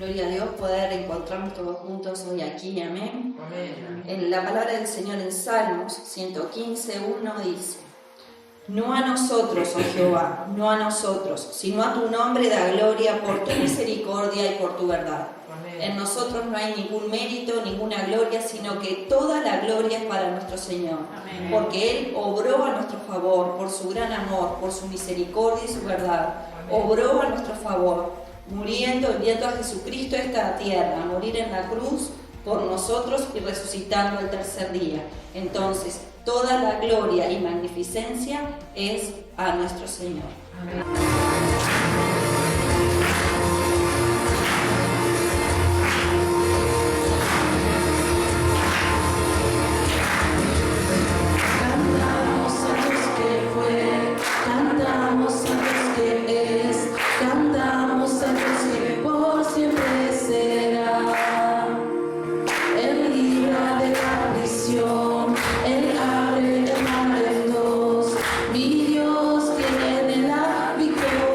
Gloria a Dios poder encontrarnos todos juntos hoy aquí, amén. Amén. En la palabra del Señor en Salmos 115:1 dice: No a nosotros, oh Jehová, no a nosotros, sino a tu nombre da gloria por tu misericordia y por tu verdad. Amén. En nosotros no hay ningún mérito, ninguna gloria, sino que toda la gloria es para nuestro Señor. Amén. Porque Él obró a nuestro favor, por su gran amor, por su misericordia y su verdad. Amén. Obró a nuestro favor, muriendo, enviando a Jesucristo a esta tierra, a morir en la cruz por nosotros y resucitando el tercer día. Entonces, toda la gloria y magnificencia es a nuestro Señor. Amén. Cantamos a Dios que fue, cantamos a Dios que es, cantamos a Dios que por siempre será. Él libra de la prisión, Él abre el mar en dos. Mi Dios tiene la victoria.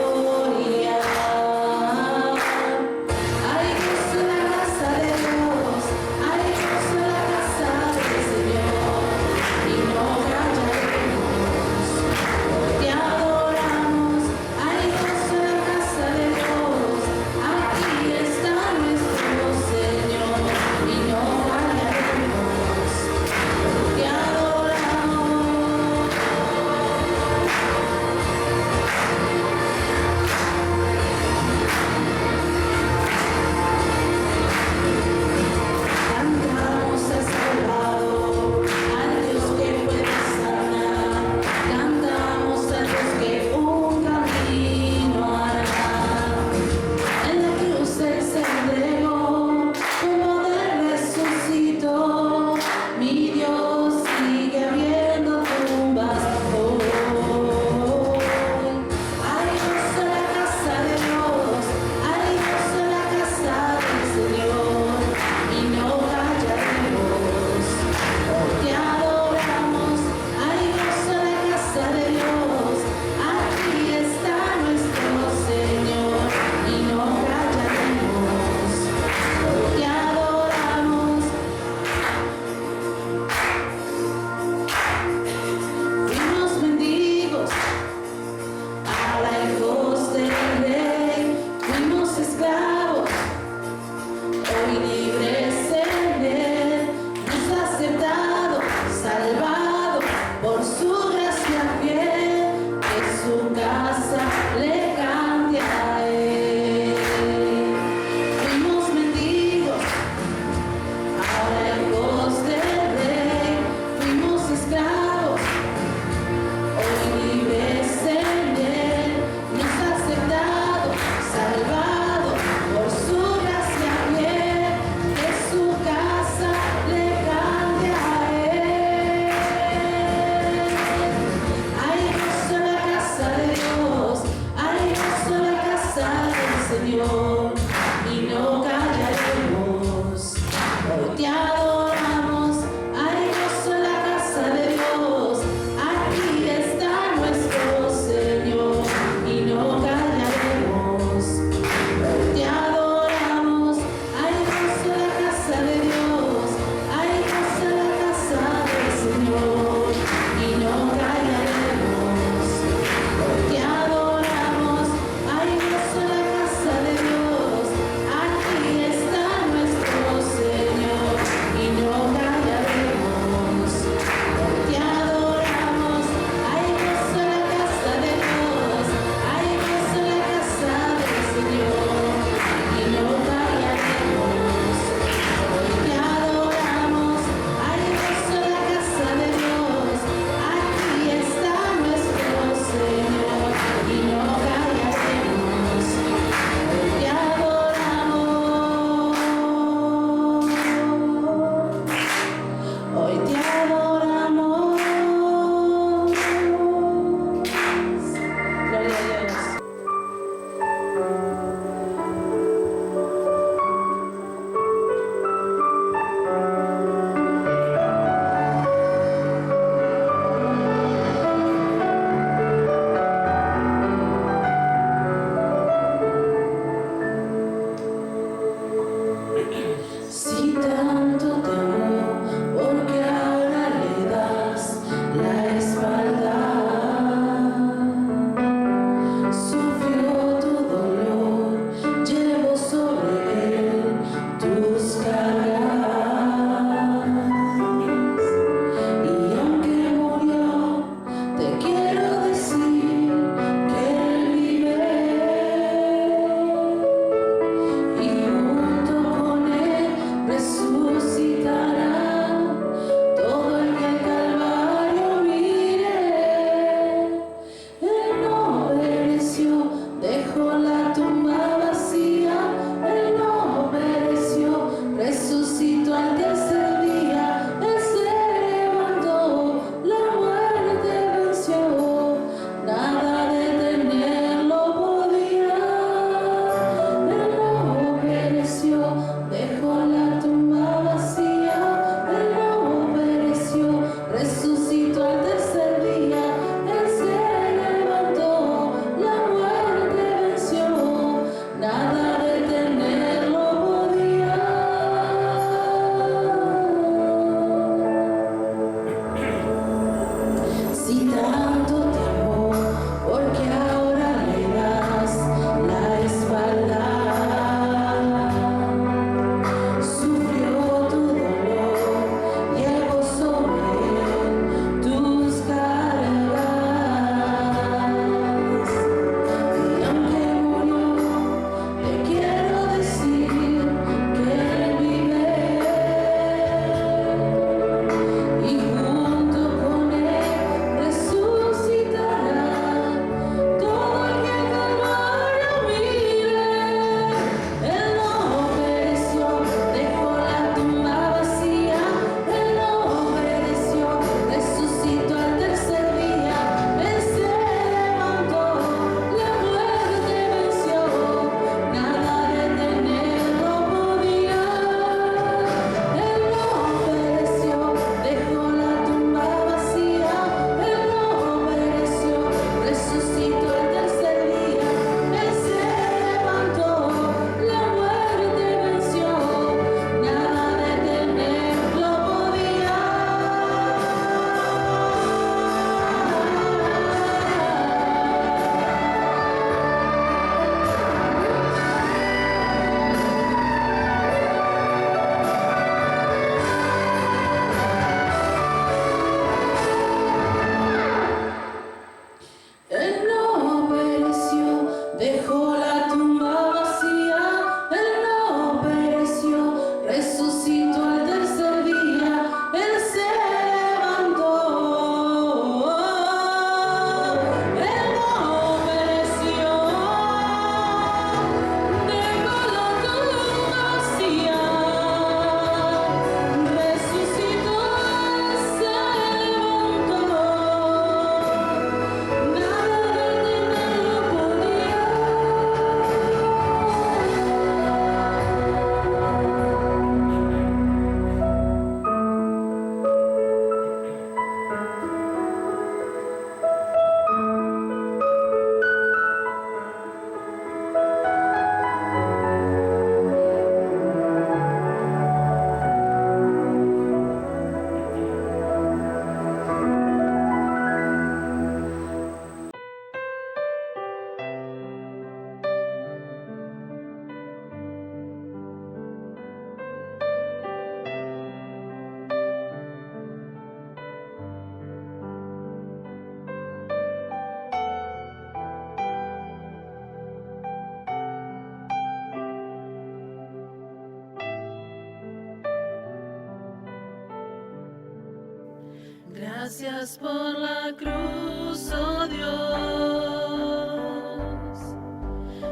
Gracias por la cruz, oh Dios,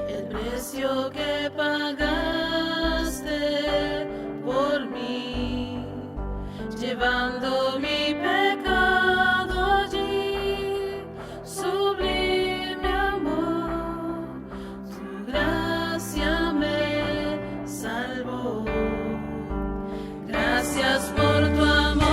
el precio que pagaste por mí, llevando mi pecado allí, sublime amor, tu gracia me salvó. Gracias por tu amor.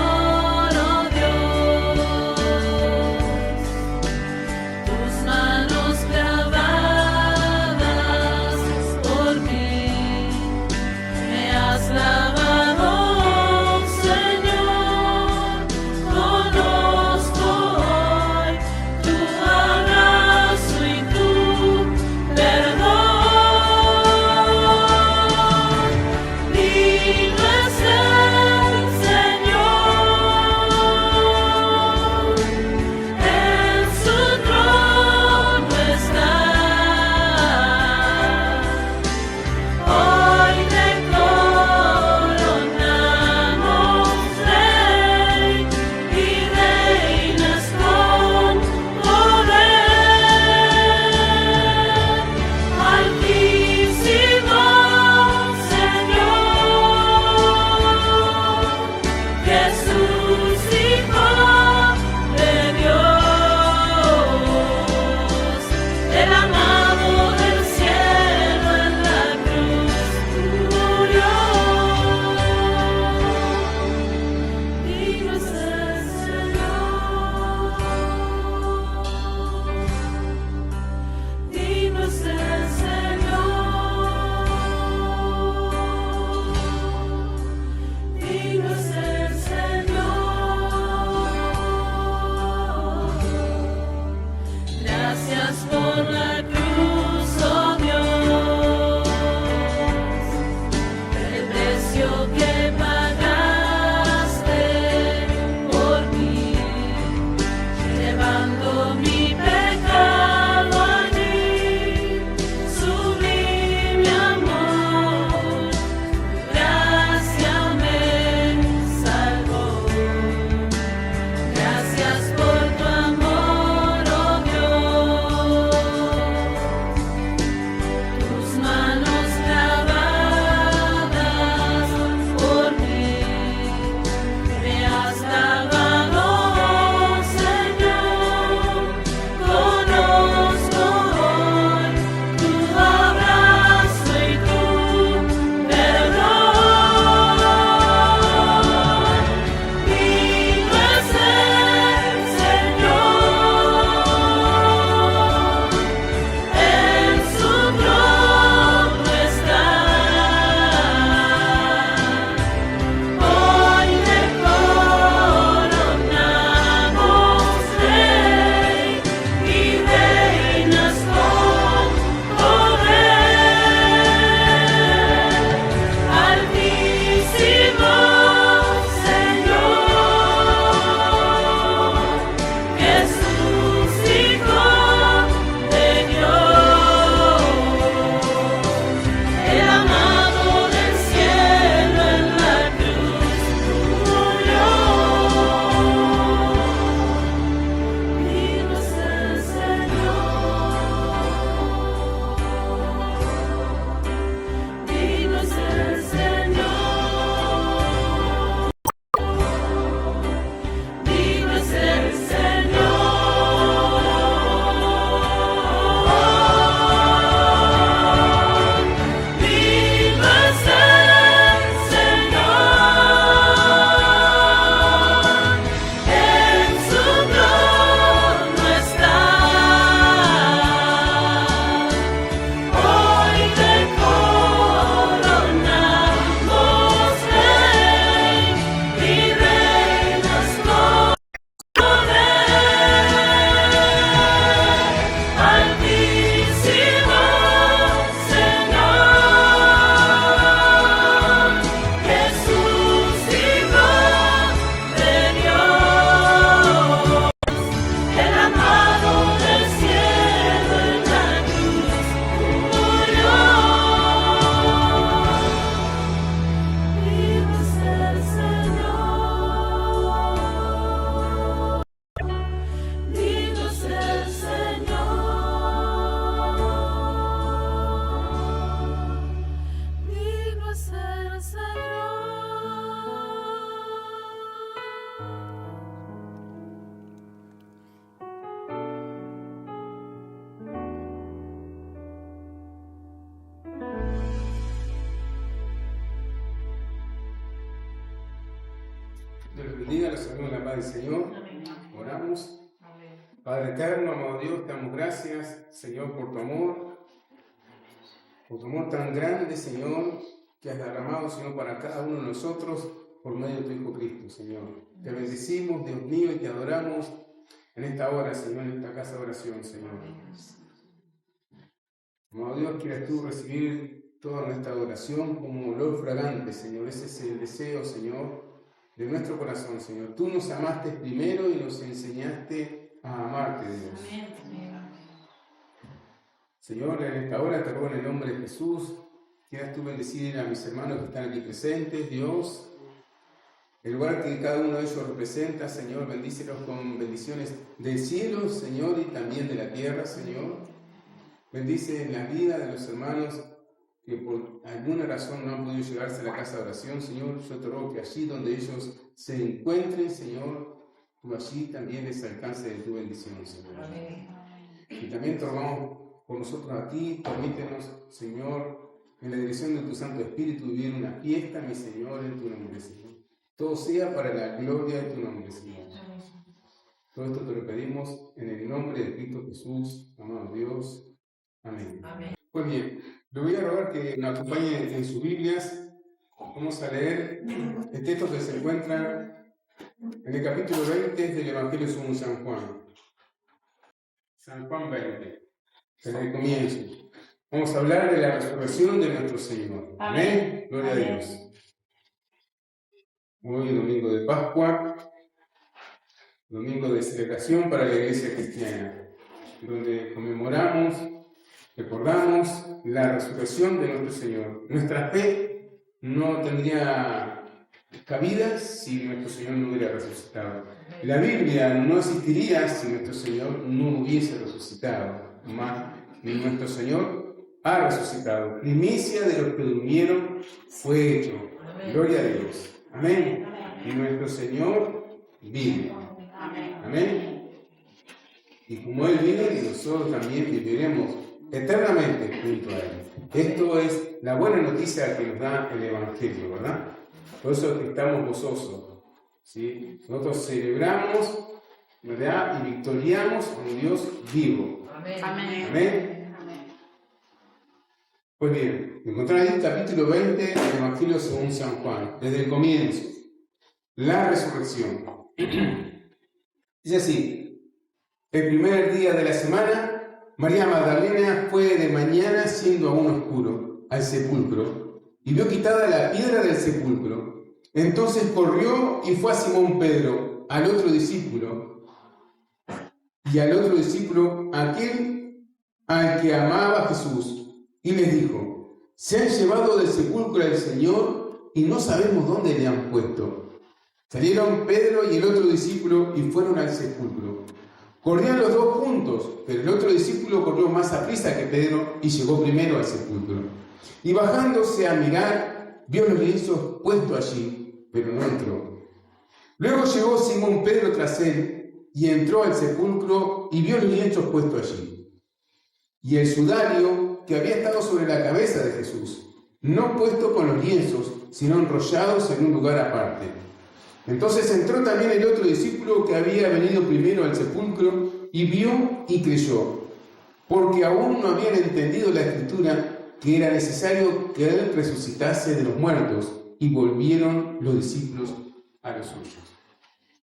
Lavado, Señor. bendiga, los saludo en la paz del Señor. Oramos. Padre eterno, amado Dios, te damos gracias, Señor, por tu amor tan grande, Señor, que has derramado, Señor, para cada uno de nosotros por medio de tu Hijo Cristo, Señor. Te bendecimos, Dios mío, y te adoramos en esta hora, Señor, en esta casa de oración, Señor. Amado Dios, quieras tú recibir toda nuestra adoración como un olor fragante, Señor. Ese es el deseo, Señor, de nuestro corazón, Señor. Tú nos amaste primero y nos enseñaste a amarte, Dios. Señor, en esta hora te ruego en el nombre de Jesús, quieras tú bendecir a mis hermanos que están aquí presentes, Dios. El lugar que cada uno de ellos representa, Señor, bendícelos con bendiciones del cielo, Señor, y también de la tierra, Señor. Bendice en la vida de los hermanos que por alguna razón no han podido llegarse a la casa de oración, Señor. Yo te ruego que allí donde ellos se encuentren, Señor, tú allí también les alcance de tu bendición, Señor. Amén. Y también te rogamos por nosotros a ti, permítenos, Señor, en la dirección de tu Santo Espíritu, vivir una fiesta, mi Señor, en tu nombre, Señor. Todo sea para la gloria de tu nombre, Señor. Todo esto te lo pedimos en el nombre de Cristo Jesús, amado Dios. Amén. Amén. Pues bien, le voy a rogar que nos acompañen en sus Biblias. Vamos a leer el texto que se encuentra en el capítulo 20 del Evangelio según San Juan. San Juan 20, desde el comienzo. Vamos a hablar de la resurrección de nuestro Señor. Amén. Gloria Amén. A Dios. Hoy es domingo de Pascua, domingo de celebración para la Iglesia cristiana, donde conmemoramos, recordamos la resurrección de nuestro Señor. Nuestra fe no tendría cabida si nuestro Señor no hubiera resucitado. La Biblia no existiría si nuestro Señor no hubiese resucitado. Más, nuestro Señor ha resucitado. Primicia de los que durmieron fue hecho. Gloria a Dios. Amén. Y nuestro Señor vive. Amén. Y como Él vive, nosotros también viviremos eternamente junto a Él. Esto es la buena noticia que nos da el Evangelio, ¿verdad? Por eso es que estamos gozosos, ¿sí? Nosotros celebramos, ¿verdad? Y victoriamos a un Dios vivo. Amén. Amén. Amén. Pues bien, encontramos ahí el capítulo 20 del Evangelio según San Juan, desde el comienzo, la resurrección. Dice así: el primer día de la semana, María Magdalena fue de mañana, siendo aún oscuro, al sepulcro, y vio quitada la piedra del sepulcro. Entonces corrió y fue a Simón Pedro, al otro discípulo, y al otro discípulo, aquel al que amaba a Jesús, y les dijo: se han llevado del sepulcro al Señor y no sabemos dónde le han puesto. Salieron Pedro y el otro discípulo y fueron al sepulcro. Corrían los dos juntos, pero el otro discípulo corrió más aprisa que Pedro y llegó primero al sepulcro. Y bajándose a mirar, vio los lienzos puestos allí, pero no entró. Luego llegó Simón Pedro tras él y entró al sepulcro y vio los lienzos puestos allí, y el sudario que había estado sobre la cabeza de Jesús, no puesto con los lienzos, sino enrollados en un lugar aparte. Entonces entró también el otro discípulo que había venido primero al sepulcro y vio y creyó, porque aún no habían entendido la Escritura, que era necesario que Él resucitase de los muertos, y volvieron los discípulos a los suyos.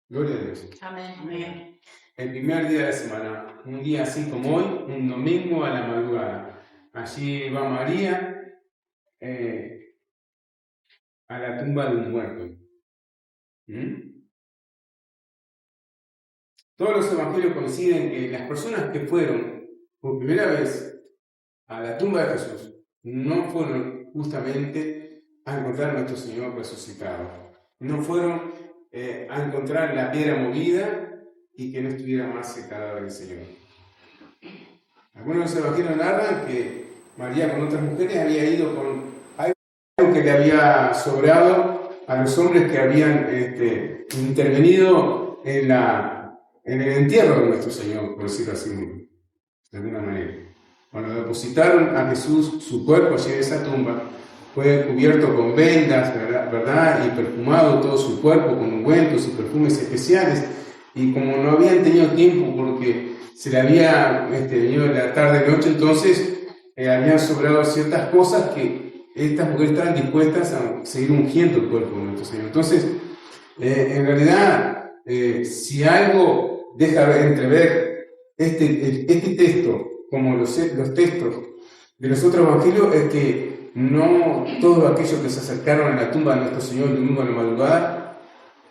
Gloria a Dios. Amén. El primer día de la semana, un día así como hoy, un domingo a la madrugada. Allí va María a la tumba de un muerto. Todos los evangelios coinciden que las personas que fueron por primera vez a la tumba de Jesús no fueron justamente a encontrar a nuestro Señor resucitado. No fueron a encontrar la piedra movida y que no estuviera más el cadáver del Señor. Algunos de los evangelios narran que María con otras mujeres había ido con algo que le había sobrado a los hombres que habían intervenido en el entierro de nuestro Señor, por decirlo así, de alguna manera. Cuando depositaron a Jesús su cuerpo allí en esa tumba, fue cubierto con vendas, ¿verdad? Y perfumado todo su cuerpo con ungüentos y perfumes especiales. Y como no habían tenido tiempo porque se le había venido la tarde-noche, entonces habían sobrado ciertas cosas que estas mujeres estaban dispuestas a seguir ungiendo el cuerpo de nuestro Señor. Entonces, en realidad, si algo deja entrever este texto, como los textos de los otros evangelios, es que no todos aquellos que se acercaron a la tumba de nuestro Señor el domingo a la madrugada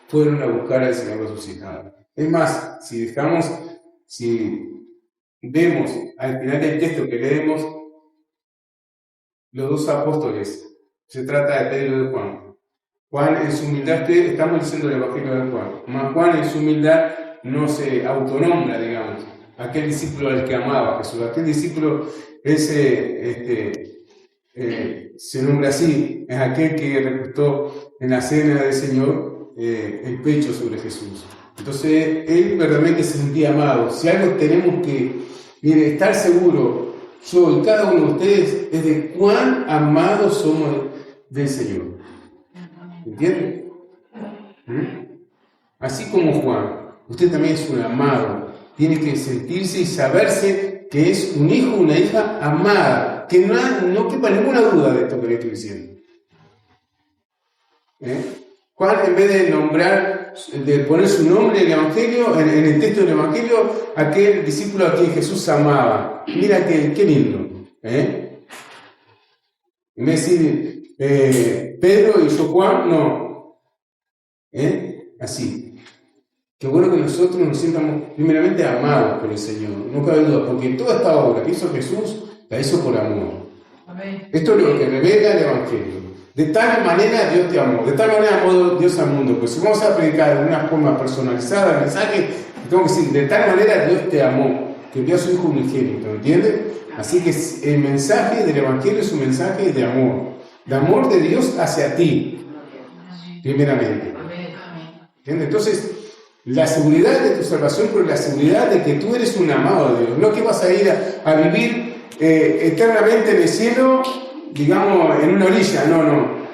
fueron a buscar al Señor resucitado. Es más, si vemos al final del texto que leemos, los dos apóstoles, se trata de Pedro y de Juan. Juan en su humildad, estamos diciendo el evangelio de Juan, más Juan en su humildad no se autonombra, digamos, aquel discípulo al que amaba Jesús. Aquel discípulo se nombra así, es aquel que recostó en la cena del Señor el pecho sobre Jesús. Entonces, él verdaderamente se sentía amado. Si algo tenemos que estar seguro, yo y cada uno de ustedes, es de cuán amados somos del Señor. ¿Entienden? Así como Juan, usted también es un amado. Tiene que sentirse y saberse que es un hijo, una hija amada. Que no quepa ninguna duda de esto que le estoy diciendo. Juan, en vez de poner su nombre en el Evangelio, en el texto del Evangelio, aquel discípulo a quien Jesús amaba. Mira qué lindo. En vez de decir Pedro y yo Juan, no. Así. Qué bueno que nosotros nos sientamos primeramente amados por el Señor. No cabe duda, porque toda esta obra que hizo Jesús, la hizo por amor. Amén. Esto es lo que revela el Evangelio. De tal manera Dios te amó, de tal manera amó Dios al mundo. Pues si vamos a predicar de una forma personalizada el mensaje, tengo que decir, de tal manera Dios te amó, que envió a su Hijo unigénito, ¿entiendes? Así que el mensaje del Evangelio es un mensaje de amor de Dios hacia ti, primeramente. ¿Entiendes? Entonces, la seguridad de tu salvación, pero la seguridad de que tú eres un amado de Dios, no que vas a ir a vivir eternamente en el cielo, digamos, en una orilla, no.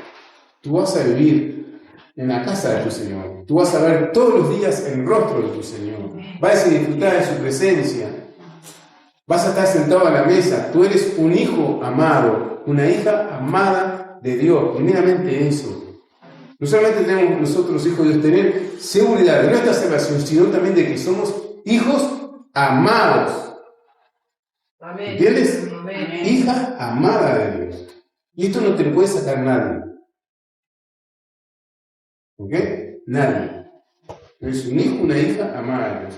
Tú vas a vivir en la casa de tu Señor. Tú vas a ver todos los días el rostro de tu Señor. Vas a disfrutar de su presencia. Vas a estar sentado a la mesa. Tú eres un hijo amado, una hija amada de Dios. Primeramente eso. No solamente tenemos nosotros, hijos de Dios, tener seguridad de nuestra salvación, sino también de que somos hijos amados. Amén. ¿Entiendes? Amén. Hija amada de Dios. Y esto no te lo puede sacar nadie. ¿Ok? Nadie. Eres un hijo, una hija amada de Dios.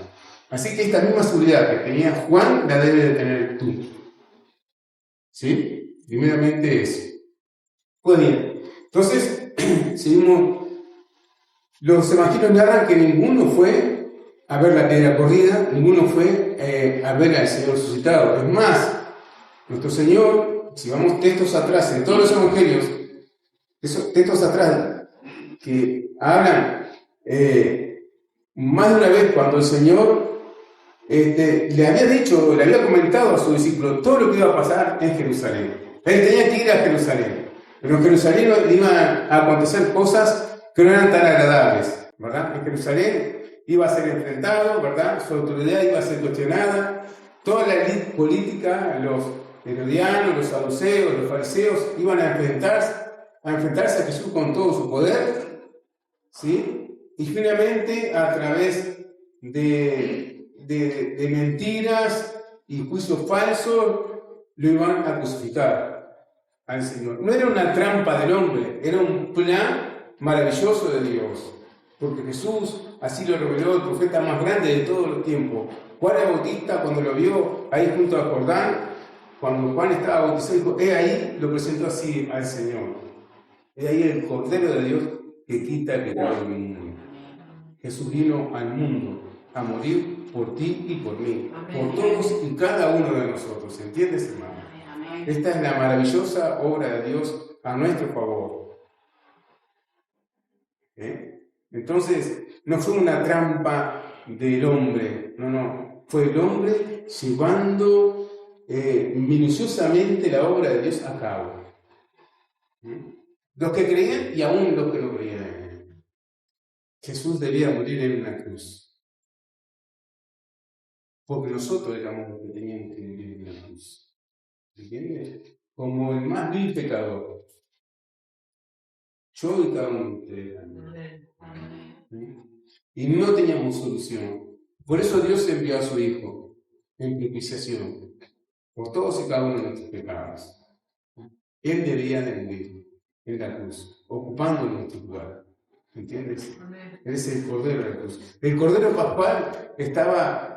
Así que esta misma seguridad que tenía Juan, la debes de tener tú. ¿Sí? Primeramente eso. Pues bien, entonces, seguimos. Los evangelios narran que ninguno fue a ver la piedra corrida, ninguno fue a ver al Señor resucitado. Es más, nuestro Señor, si vamos textos atrás, en todos los evangelios, esos textos atrás que hablan más de una vez cuando el Señor le había comentado a su discípulo todo lo que iba a pasar en Jerusalén. Él tenía que ir a Jerusalén, pero en Jerusalén le iban a acontecer cosas que no eran tan agradables, ¿verdad? En Jerusalén iba a ser enfrentado, ¿verdad? Su autoridad iba a ser cuestionada, toda la élite política, los herodianos, los saduceos, los fariseos, iban a enfrentarse a Jesús con todo su poder, ¿sí? Y finalmente, a través de mentiras y juicios falsos, lo iban a crucificar al Señor. No era una trampa del hombre, era un plan maravilloso de Dios, porque Jesús así lo reveló el profeta más grande de todos los tiempos. Juan el Bautista, cuando lo vio ahí junto a Jordán, cuando Juan estaba bautizando, ahí lo presentó así al Señor. Es ahí el Cordero de Dios que quita el pecado del mundo. Jesús vino al mundo a morir por ti y por mí, por todos y cada uno de nosotros. ¿Entiendes, hermano? Esta es la maravillosa obra de Dios a nuestro favor. Entonces, no fue una trampa del hombre, no, fue el hombre llevando minuciosamente la obra de Dios a cabo. Los que creían y aún los que no creían en él. Jesús debía morir en una cruz. Porque nosotros éramos los que teníamos que vivir en la cruz. ¿Entiendes? Como el más vil pecador. Yo y cada uno de ustedes también. Y no teníamos solución. Por eso Dios envió a su Hijo en propiciación por todos y cada uno de nuestros pecados. Él debía de morir en la cruz, ocupando nuestro lugar. ¿Entiendes? Él es el Cordero de la cruz. El Cordero Pascual estaba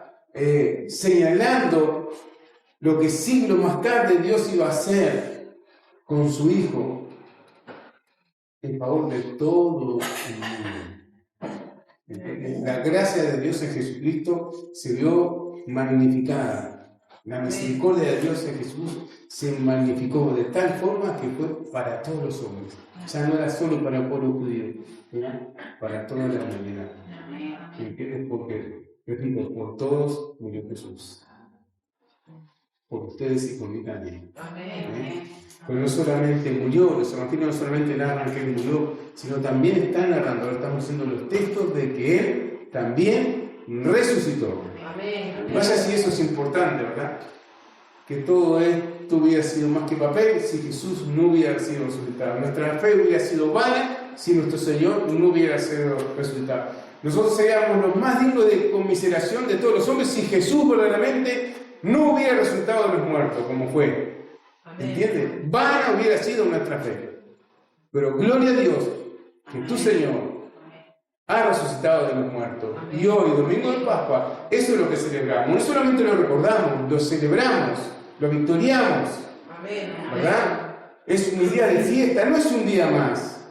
señalando lo que siglos más tarde Dios iba a hacer con su Hijo en favor de todo el mundo. La gracia de Dios en Jesucristo se vio magnificada. La misericordia de Dios en Jesús se magnificó de tal forma que fue para todos los hombres. Ya no era solo para el pueblo judío, ¿no? Para toda la humanidad. ¿Entiendes? Porque, repito, por todos murió Jesús. Por ustedes y por mí también. Pero no solamente murió, los evangelios no solamente narran que Él murió, sino también están narrando, ahora estamos haciendo los textos de que Él también resucitó. Vaya si eso es importante, ¿verdad? Que todo esto hubiera sido más que papel si Jesús no hubiera sido resucitado. Nuestra fe hubiera sido vana si nuestro Señor no hubiera sido resucitado. Nosotros seríamos los más dignos de conmiseración de todos los hombres si Jesús verdaderamente no hubiera resucitado de los muertos, como fue. ¿Entiendes? Vana hubiera sido nuestra fe. Pero gloria a Dios que tu Señor ha resucitado de los muertos. Y hoy, domingo de Pascua, eso es lo que celebramos. No solamente lo recordamos, lo celebramos, lo victoriamos. ¿Verdad? Es un día de fiesta, no es un día más.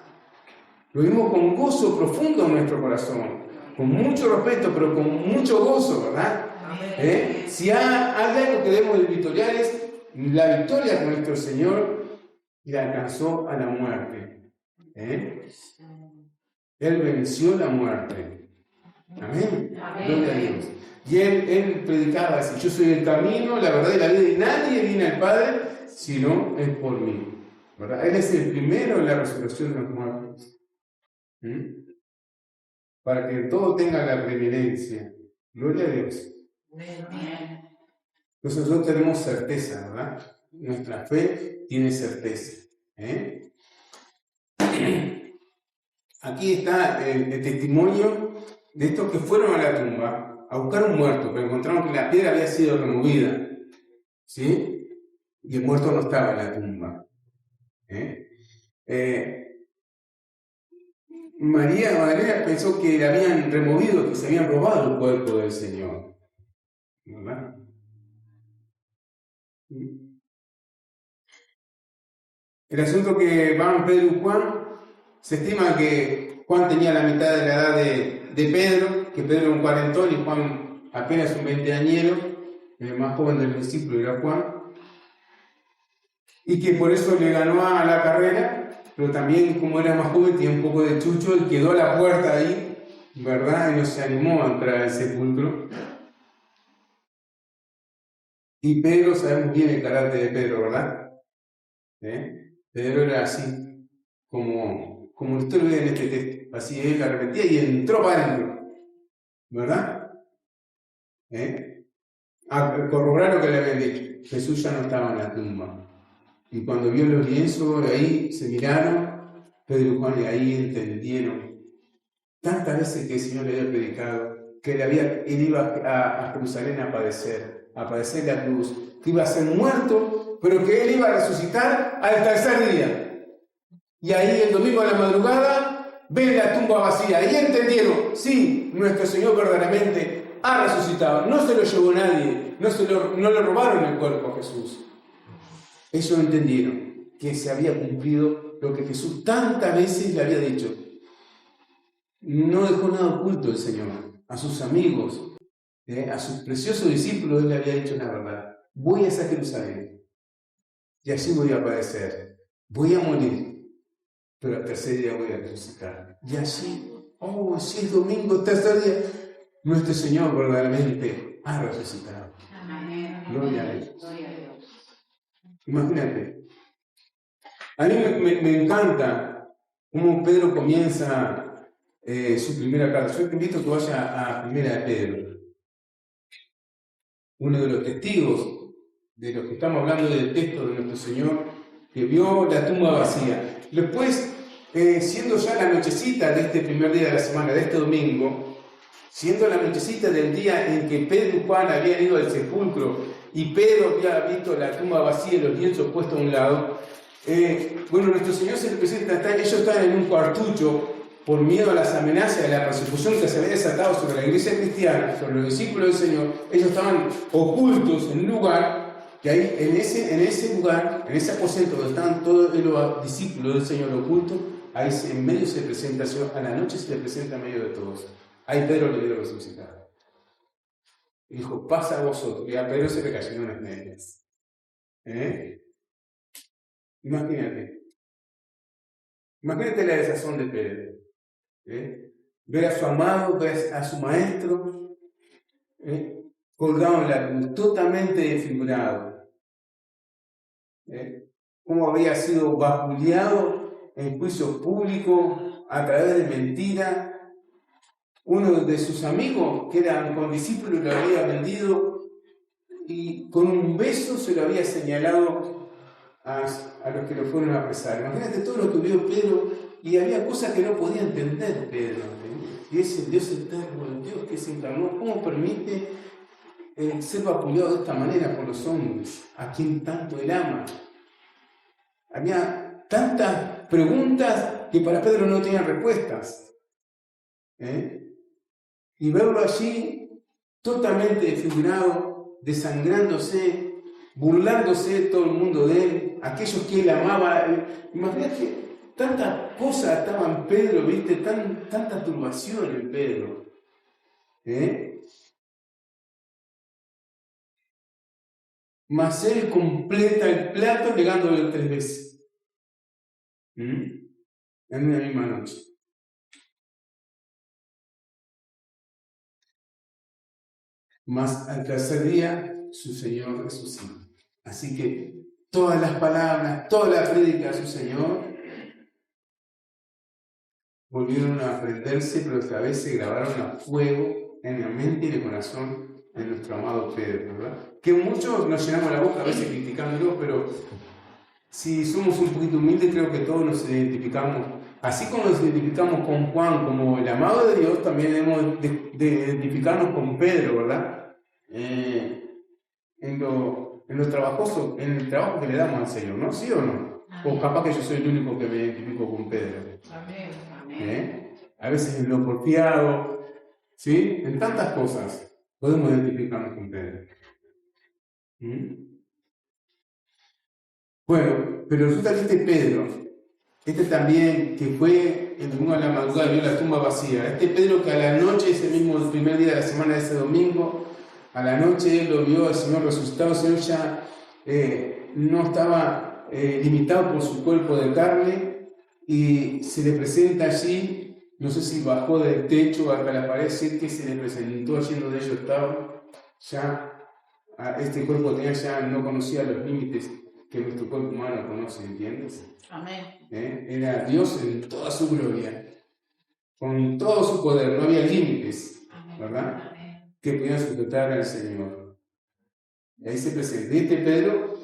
Lo vimos con gozo profundo en nuestro corazón, con mucho respeto, pero con mucho gozo, ¿verdad? Si hay algo que debemos de victoriar es la victoria con nuestro Señor y la alcanzó a la muerte. Él venció la muerte. Amén. Gloria a Dios. Y él predicaba así: yo soy el camino, la verdad y la vida, y nadie viene al Padre si no es por mí. ¿Verdad? Él es el primero en la resurrección de los muertos. Para que todo tenga la preeminencia. Gloria a Dios. Entonces nosotros tenemos certeza, ¿verdad? Nuestra fe tiene certeza. Aquí está el testimonio de estos que fueron a la tumba a buscar un muerto, pero encontraron que la piedra había sido removida, ¿sí? Y el muerto no estaba en la tumba. María Magdalena pensó que le habían removido, que se habían robado el cuerpo del Señor, ¿verdad? El asunto que van Pedro y Juan, se estima que Juan tenía la mitad de la edad de Pedro, que Pedro era un cuarentón y Juan apenas un veinteañero, el más joven del discípulo era Juan, y que por eso le ganó a la carrera, pero también como era más joven tenía un poco de chucho y quedó a la puerta ahí, ¿verdad? Y no se animó a entrar al sepulcro. Y Pedro, sabemos bien el carácter de Pedro, ¿verdad? Pedro era así, como usted lo ve en este texto, así él arrepentía y entró para adentro, ¿verdad? A corroborar lo que le habían dicho. Jesús ya no estaba en la tumba. Y cuando vio los lienzos, ahí se miraron, Pedro y Juan, y ahí entendieron tantas veces que el Señor le había predicado, que él iba a Jerusalén a padecer la cruz, que iba a ser muerto, pero que él iba a resucitar al tercer día. Y ahí el domingo a la madrugada ven la tumba vacía y entendieron, sí, nuestro Señor verdaderamente ha resucitado. No se lo llevó nadie, no le robaron el cuerpo a Jesús. Ellos entendieron que se había cumplido lo que Jesús tantas veces le había dicho. No dejó nada oculto el Señor. A sus amigos, a sus preciosos discípulos, Él le había dicho la verdad. Voy a esa Jerusalén y allí voy a padecer, voy a morir, pero al tercer día voy a resucitar. Y allí, así es domingo, tercer día, nuestro Señor verdaderamente ha resucitado. Amén. Gloria a Dios. Imagínate, A mí me encanta cómo Pedro comienza su primera carta. Yo te invito a que vaya a Primera de Pedro. Uno de los testigos de los que estamos hablando del texto de nuestro Señor, que vio la tumba vacía. Después, siendo ya la nochecita de este primer día de la semana, de este domingo, siendo la nochecita del día en que Pedro y Juan habían ido al sepulcro y Pedro había visto la tumba vacía y los lienzos puestos a un lado, bueno, nuestro Señor se le presenta, ellos estaban en un cuartucho por miedo a las amenazas de la persecución que se había desatado sobre la iglesia cristiana, sobre los discípulos del Señor. Ellos estaban ocultos en un lugar, que ahí, en ese lugar, en ese aposento donde estaban todos los discípulos del Señor ocultos, ahí en medio se presenta, a la noche se le presenta en medio de todos. Ahí Pedro le vio resucitar. Y dijo, pasa a vosotros. Y a Pedro se le cayeron las medias. Imagínate la desazón de Pedro. Ver a su amado, ver a su maestro, colgado en la cruz, totalmente desfigurado. Cómo había sido vapuleado en juicio público a través de mentira. Uno de sus amigos, que eran condiscípulos, lo había vendido y con un beso se lo había señalado a los que lo fueron a apresar. Imagínate todo lo que vio Pedro, y había cosas que no podía entender Pedro. Y es el Dios eterno, el Dios que se encarnó. ¿Cómo permite ser vapuleado de esta manera por los hombres, a quien tanto él ama? Había tantas preguntas que para Pedro no tenían respuestas. Y verlo allí totalmente desfigurado, desangrándose, burlándose todo el mundo de él, aquellos que él amaba. Imagínate que tantas cosas estaban en Pedro, ¿viste? Tanta turbación en Pedro. Mas él completa el plato negándolo 3 veces. En una misma noche. Mas al tercer día su Señor resucita. Así que todas las palabras, toda la prédica de su Señor volvieron a aprenderse, pero esta vez se grabaron a fuego en la mente y el corazón de nuestro amado Pedro, ¿verdad? Que muchos nos llenamos la boca a veces criticándolo, pero si somos un poquito humildes, creo que todos nos identificamos. Así como nos identificamos con Juan como el amado de Dios, también debemos de identificarnos con Pedro, ¿verdad? En lo trabajoso, en el trabajo que le damos al Señor, ¿no? ¿Sí o no? O capaz que yo soy el único que me identifico con Pedro. Amén. A veces en lo porfiado, ¿sí? En tantas cosas podemos identificarnos con Pedro. Bueno, pero resulta que Pedro, también que fue el domingo a la madrugada, vio la tumba vacía. Pedro que a la noche, ese mismo el primer día de la semana de ese domingo, a la noche él lo vio al Señor resucitado. El Señor ya no estaba limitado por su cuerpo de carne y se le presenta allí, no sé si bajó del techo hasta la pared, sí que se le presentó allí donde ellos estaban. Ya este cuerpo no conocía los límites que nuestro cuerpo humano conoce, ¿entiendes? Amén. Era Dios en toda su gloria, con todo su poder, no había límites, ¿verdad? Amén. Que podían sujetar al Señor. Y ahí se presenta. Pedro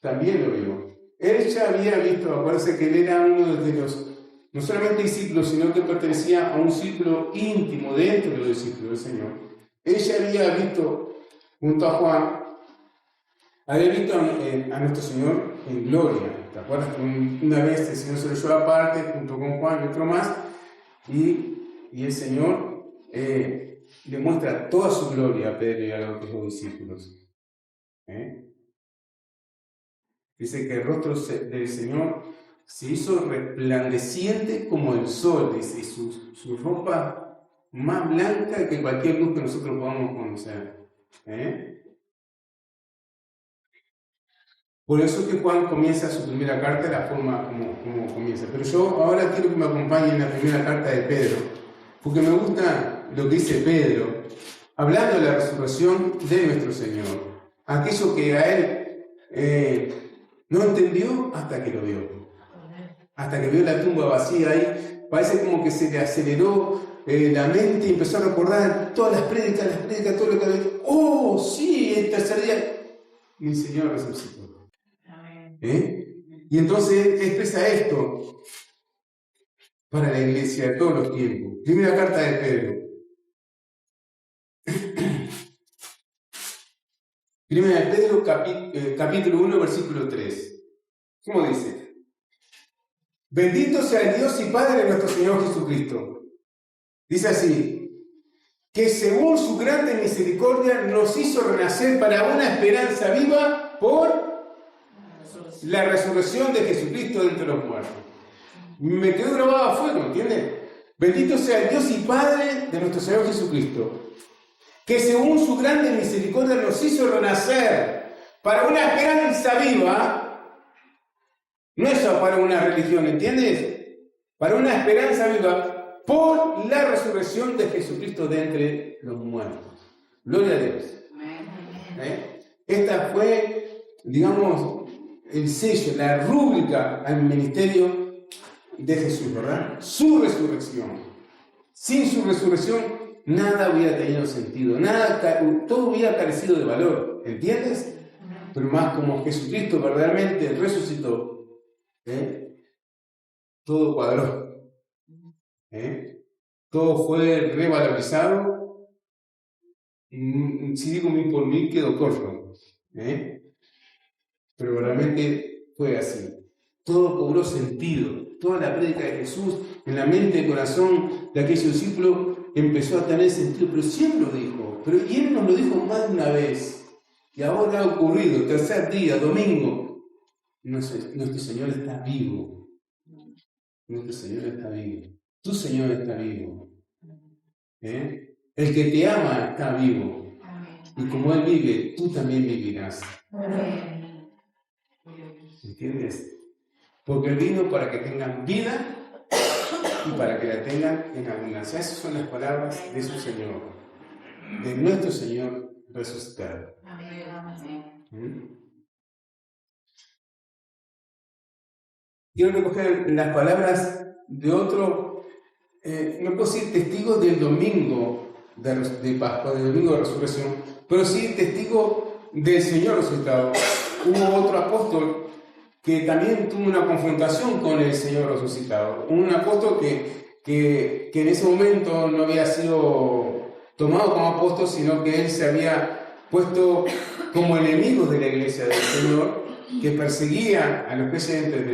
también lo vio. Él ya había visto, acuérdense que él era uno de los, no solamente discípulos, sino que pertenecía a un círculo íntimo dentro de los discípulos del Señor. Él ya había visto, junto a Juan, había visto a nuestro Señor en gloria. ¿Te acuerdas que una vez el Señor se lo llevó aparte junto con Juan y otro más? Y el Señor le muestra toda su gloria a Pedro y a los otros discípulos. Dice que el rostro del Señor se hizo resplandeciente como el sol, dice, y su ropa más blanca que cualquier luz que nosotros podamos conocer. Por eso es que Juan comienza su primera carta de la forma como comienza. Pero yo ahora quiero que me acompañen en la primera carta de Pedro, porque me gusta lo que dice Pedro, hablando de la resurrección de nuestro Señor. Aquello que a él no entendió hasta que lo vio. hasta que vio la tumba vacía ahí, parece como que se le aceleró la mente y empezó a recordar todas las prédicas, todo lo que había dicho. ¡Oh, sí! El tercer día mi Señor resucitó. Y entonces expresa esto para la iglesia de todos los tiempos. Primera carta de Pedro. Primera de Pedro, capítulo 1, versículo 3. ¿Cómo dice? Bendito sea el Dios y Padre de nuestro Señor Jesucristo. Dice así, que según su grande misericordia nos hizo renacer para una esperanza viva por la resurrección de Jesucristo de entre los muertos. Me quedó grabado a fuego, ¿entiendes? Bendito sea el Dios y Padre de nuestro Señor Jesucristo, que según su grande misericordia nos hizo renacer para una esperanza viva, no es para una religión, ¿entiendes? Para una esperanza viva por la resurrección de Jesucristo de entre los muertos. Gloria a Dios. Esta fue, digamos, el sello, la rúbrica al ministerio de Jesús, ¿verdad? Su resurrección. Sin su resurrección, nada hubiera tenido sentido, todo hubiera carecido de valor, ¿entiendes? Pero más como Jesucristo verdaderamente resucitó, todo cuadró. Todo fue revalorizado. Si digo 1000 por 1000 quedó corto, pero realmente fue así. Todo cobró sentido. Toda la prédica de Jesús en la mente y corazón de aquellos discípulos empezó a tener sentido, pero siempre lo dijo. Y Él nos lo dijo más de una vez. Y ahora ha ocurrido, tercer día, domingo. Nuestro Señor está vivo. Nuestro Señor está vivo. Tu Señor está vivo. El que te ama está vivo. Y como Él vive, tú también vivirás. ¿Entiendes? Porque Él vino para que tengan vida y para que la tengan en abundancia. Esas son las palabras de su Señor, de nuestro Señor resucitado. Quiero recoger las palabras de otro, no puedo decir testigo del domingo de Pascua, del domingo de resurrección, pero sí testigo del Señor resucitado. Hubo otro apóstol que también tuvo una confrontación con el Señor resucitado. Un apóstol que en ese momento no había sido tomado como apóstol, sino que él se había puesto como enemigo de la iglesia del Señor, que perseguía a los creyentes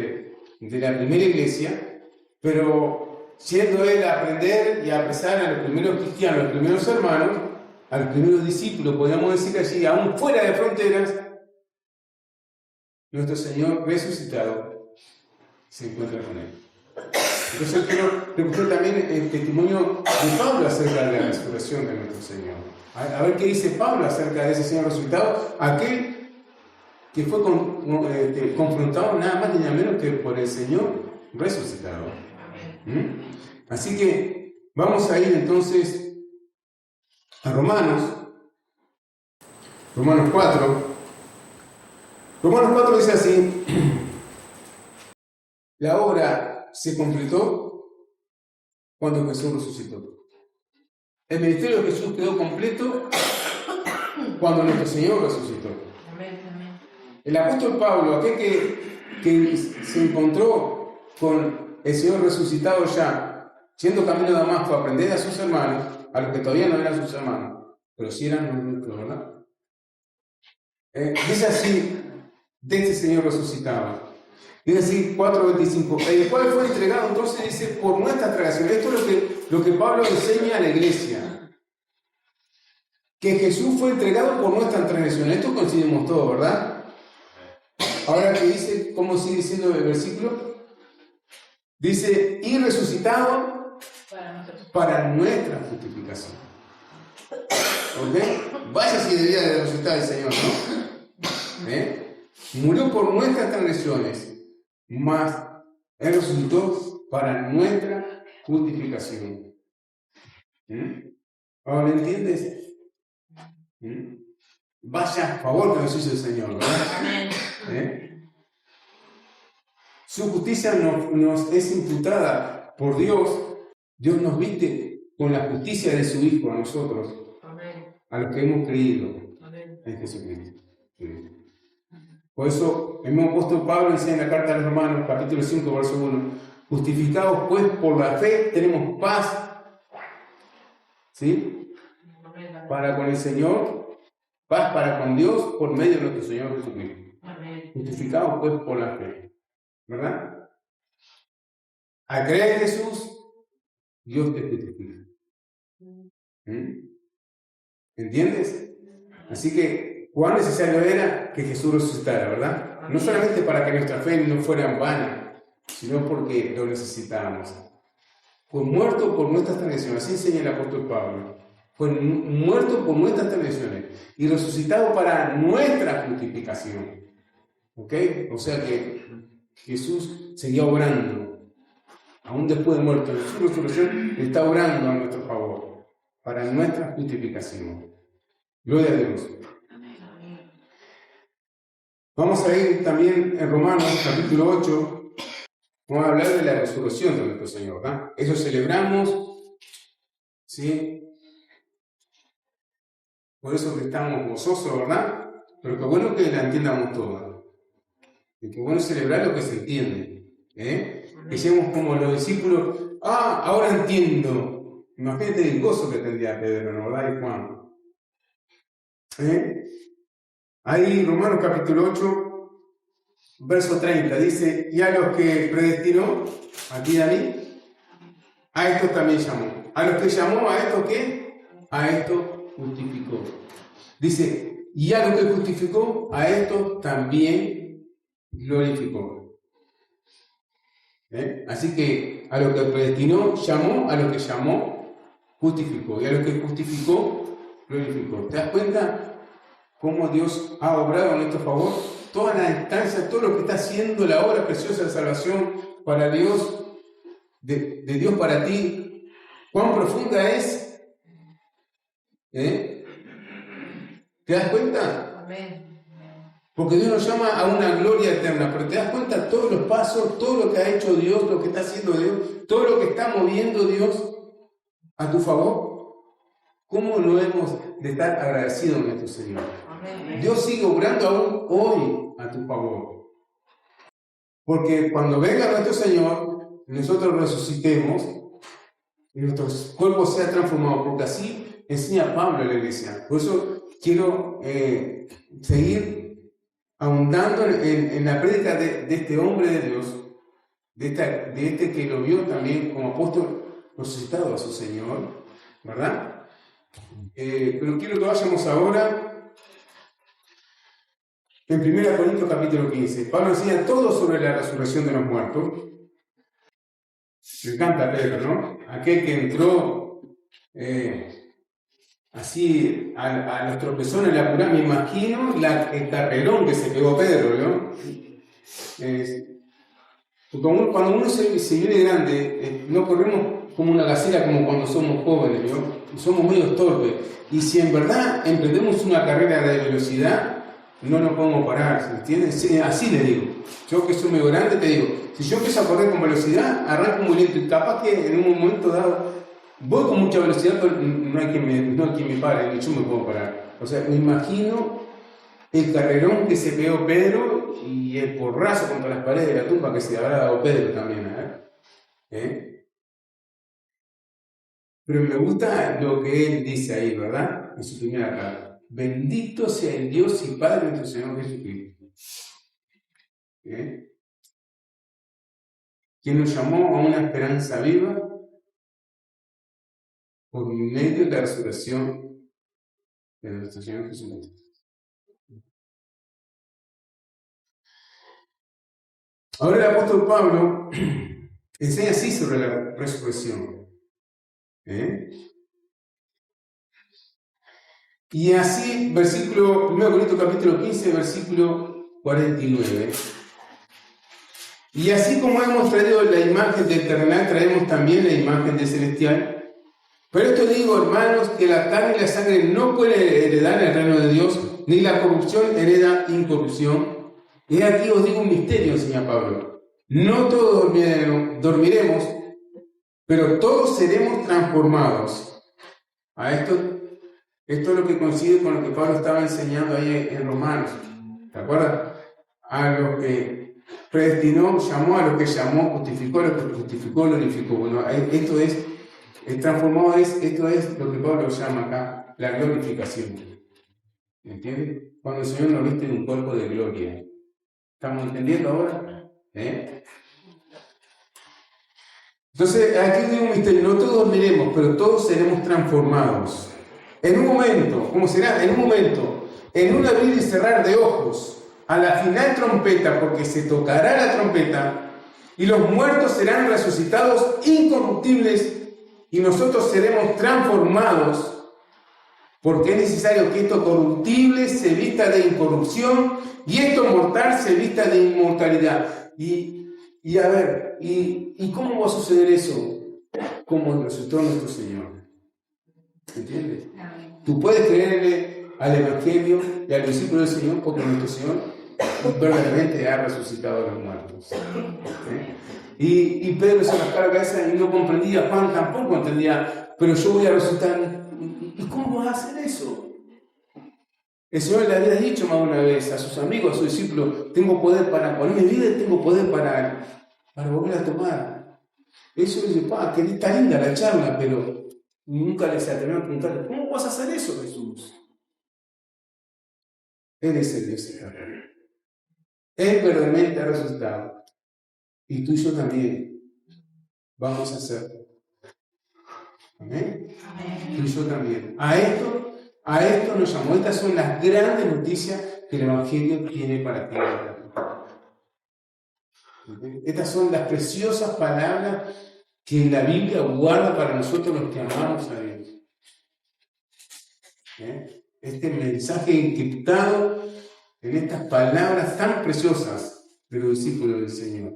de la primera iglesia, pero siendo él a aprender y a apresar a los primeros cristianos, a los primeros hermanos, a los primeros discípulos, podríamos decir allí, aún fuera de fronteras, nuestro Señor resucitado se encuentra con él. Entonces quiero recoger también el testimonio de Pablo acerca de la resurrección de nuestro Señor. A ver qué dice Pablo acerca de ese Señor resucitado, aquel que fue confrontado nada más ni nada menos que por el Señor resucitado. Así que vamos a ir entonces a Romanos 4. Romanos 4 dice así: la obra se completó cuando Jesús resucitó. El ministerio de Jesús quedó completo cuando nuestro Señor resucitó. El apóstol Pablo, aquel que se encontró con el Señor resucitado ya, siendo camino de Damasco a aprender a sus hermanos, a los que todavía no eran sus hermanos, pero sí eran nuestros, ¿verdad? Dice así de este Señor resucitado. Dice así, 4:25, el cual fue entregado, entonces dice, por nuestra transgresión. Esto es lo que Pablo enseña a la iglesia. Que Jesús fue entregado por nuestra transgresión. Esto coincidimos todos, ¿verdad? Ahora que dice, ¿cómo sigue diciendo el versículo? Dice, y resucitado para nuestra justificación. ¿Ok? Vaya si debía de resucitar el Señor, ¿no? Murió por nuestras transgresiones, mas Él resucitó para nuestra justificación. ¿Ahora lo entiendes? Vaya a favor que nos hizo el Señor, ¿verdad? su justicia nos es imputada por Dios. Dios nos viste con la justicia de su Hijo a nosotros, a los que hemos creído en Jesucristo. Por eso el mismo apóstol Pablo dice en la carta a los Romanos, capítulo 5, verso 1, justificados pues por la fe tenemos paz, ¿sí? Para con el Señor, paz para con Dios por medio de nuestro Señor Jesucristo. Justificados pues por la fe, ¿verdad? Al creer en Jesús, Dios te justifica. ¿Entiendes? Así que, ¿cuán necesario era que Jesús resucitara, verdad? No solamente para que nuestra fe no fuera en vano, sino porque lo necesitábamos. Fue muerto por nuestras transgresiones, así enseña el apóstol Pablo. Fue muerto por nuestras transgresiones y resucitado para nuestra justificación. ¿Ok? O sea que Jesús seguía obrando, aún después de muerto, en su resurrección, está obrando a nuestro favor, para nuestra justificación. Gloria a Dios. Vamos a ir también en Romanos, capítulo 8, vamos a hablar de la resurrección de nuestro Señor, ¿verdad? Eso celebramos, ¿sí? Por eso que estamos gozosos, ¿verdad? Pero qué bueno que la entiendamos toda. Y qué bueno celebrar lo que se entiende. Que seamos como los discípulos, ahora entiendo. Imagínate el gozo que tendría Pedro, ¿no? ¿Verdad? Y Juan. Ahí, Romanos capítulo 8, verso 30, dice, y a los que predestinó, a ti y a mí, a estos también llamó. A los que llamó, ¿a esto qué? A esto justificó. Dice, y a los que justificó, a esto también glorificó. Así que a los que predestinó, llamó, a los que llamó, justificó. Y a los que justificó, glorificó. ¿Te das cuenta cómo Dios ha obrado a nuestro favor? Todas las instancias, todo lo que está haciendo la obra preciosa de salvación para Dios, de Dios para ti, cuán profunda es. ¿Te das cuenta? Amén. Porque Dios nos llama a una gloria eterna, pero te das cuenta todos los pasos, todo lo que ha hecho Dios, lo que está haciendo Dios, todo lo que está moviendo Dios a tu favor. ¿Cómo no hemos de estar agradecidos a nuestro Señor? Amén. Dios sigue obrando aún hoy a tu favor. Porque cuando venga nuestro Señor, nosotros resucitemos y nuestro cuerpo sea transformado, porque así enseña Pablo a la iglesia. Por eso quiero seguir ahondando en la prédica de este hombre de Dios, de este que lo vio también como apóstol resucitado a su Señor, ¿verdad? Pero quiero que vayamos ahora en 1 Corintios capítulo 15. Pablo enseña todo sobre la resurrección de los muertos. Me encanta Pedro, ¿no? Aquel que entró así a los tropezones en la cura, me imagino el carrerón que se pegó Pedro, ¿no? Cuando uno se viene grande, no corremos como una gacela como cuando somos jóvenes, ¿no? Somos medio torpes. Y si en verdad emprendemos una carrera de velocidad, no nos podemos parar, ¿entiendes? Así le digo. Yo que soy medio grande te digo, si yo empiezo a correr con velocidad, arranco muy lento y capaz que en un momento dado voy con mucha velocidad, pero no hay quien me pare, ni yo me puedo parar. O sea, me imagino el carrerón que se pegó Pedro y el porrazo contra las paredes de la tumba que se habrá dado Pedro también. Pero me gusta lo que él dice ahí, ¿verdad? En su primera carta. Bendito sea el Dios y Padre de nuestro Señor Jesucristo. Quien nos llamó a una esperanza viva por medio de la resurrección de nuestro Señor Jesucristo. Ahora el apóstol Pablo enseña así sobre la resurrección. Y así, 1 Corintios capítulo 15, versículo 49. Y así como hemos traído la imagen del terrenal, traemos también la imagen del celestial. Pero esto digo, hermanos, que la carne y la sangre no pueden heredar el reino de Dios, ni la corrupción hereda incorrupción. Y aquí os digo un misterio, enseña Pablo. no todos dormiremos, pero todos seremos transformados. Esto es lo que coincide con lo que Pablo estaba enseñando ahí en Romanos. ¿Te acuerdas? A los que predestinó, llamó, a los que llamó, justificó, a los que justificó, glorificó. Bueno, esto es, transformado esto es lo que Pablo llama acá, la glorificación. ¿Entiendes? Cuando el Señor nos viste en un cuerpo de gloria. ¿Estamos entendiendo ahora? Entonces, aquí hay un misterio. No todos dormiremos, pero todos seremos transformados. En un momento, ¿cómo será? En un momento, en un abrir y cerrar de ojos, a la final trompeta, porque se tocará la trompeta, y los muertos serán resucitados incorruptibles, y nosotros seremos transformados, porque es necesario que esto corruptible se vista de incorrupción, y esto mortal se vista de inmortalidad. Y a ver, ¿y cómo va a suceder eso? Como resucitó nuestro Señor. ¿Entiendes? Tú puedes creerle al Evangelio y al discípulo del Señor porque nuestro Señor verdaderamente ha resucitado a los muertos. Y Pedro se rascaba la cabeza y no comprendía, Juan tampoco entendía, pero yo voy a resucitar. ¿Y cómo vas a hacer eso? El Señor le había dicho más una vez a sus amigos, a sus discípulos, tengo poder para poner mi vida y tengo poder para volver a tomar. Eso dice, que está linda la charla, pero nunca les atrevieron a preguntarle, ¿cómo vas a hacer eso, Jesús? Él es el Dios eterno. Él verdaderamente ha resucitado. Y tú y yo también vamos a hacerlo. ¿Amén? Amén. Tú y yo también. A esto nos llamó. Estas son las grandes noticias que el Evangelio tiene para ti. Estas son las preciosas palabras que la Biblia guarda para nosotros los que amamos a Dios. Este mensaje encriptado en estas palabras tan preciosas de los discípulos del Señor.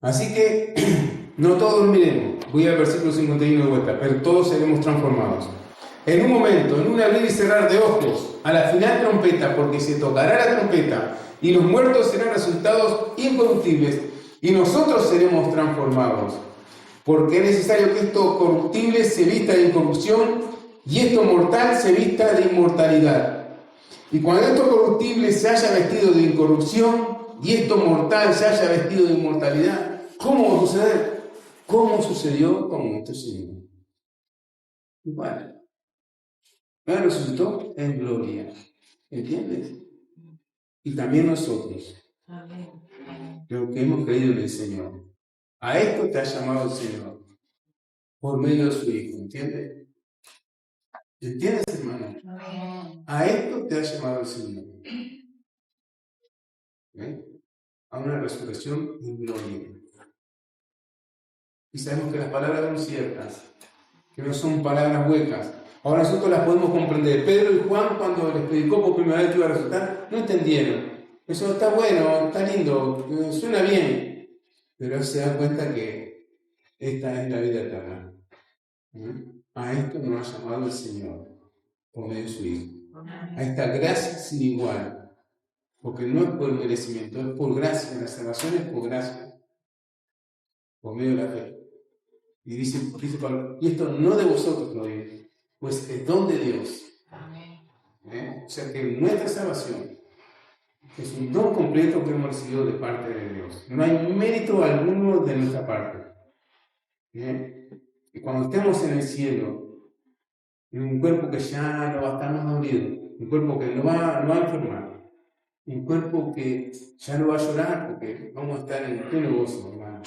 Así que no todos dormiremos. Voy al versículo 51 de vuelta, pero todos seremos transformados. En un momento, en un abrir y cerrar de ojos, a la final trompeta, porque se tocará la trompeta, y los muertos serán resultados incorruptibles, y nosotros seremos transformados. Porque es necesario que esto corruptible se vista de incorrupción, y esto mortal se vista de inmortalidad. Y cuando esto corruptible se haya vestido de incorrupción, y esto mortal se haya vestido de inmortalidad, ¿cómo va a suceder? ¿Cómo sucedió con nuestro Señor? Igual. Él resucitó en gloria. ¿Entiendes? Y también nosotros, los que hemos creído en el Señor. A esto te ha llamado el Señor, por medio de su Hijo. ¿Entiendes? ¿Entiendes, hermano? A esto te ha llamado el Señor. A una resurrección en gloria. Y sabemos que las palabras son ciertas, que no son palabras huecas. Ahora nosotros las podemos comprender. Pedro y Juan, cuando les predicó por primera vez que iba a resucitar, no entendieron. Eso está bueno, está lindo, suena bien, pero se dan cuenta que esta es la vida eterna. A esto nos ha llamado el Señor, por medio de su Hijo. A esta gracia sin igual, porque no es por merecimiento, es por gracia. La salvación es por gracia, por medio de la fe. Y dice Pablo, y esto no de vosotros lo digo, pues es don de Dios. O sea que nuestra salvación es un don completo que hemos recibido de parte de Dios. No hay mérito alguno de nuestra parte. Y cuando estemos en el cielo, en un cuerpo que ya no va a estar más dolido, un cuerpo que no va a enfermar, un cuerpo que ya no va a llorar porque vamos a estar en pleno gozo, hermano.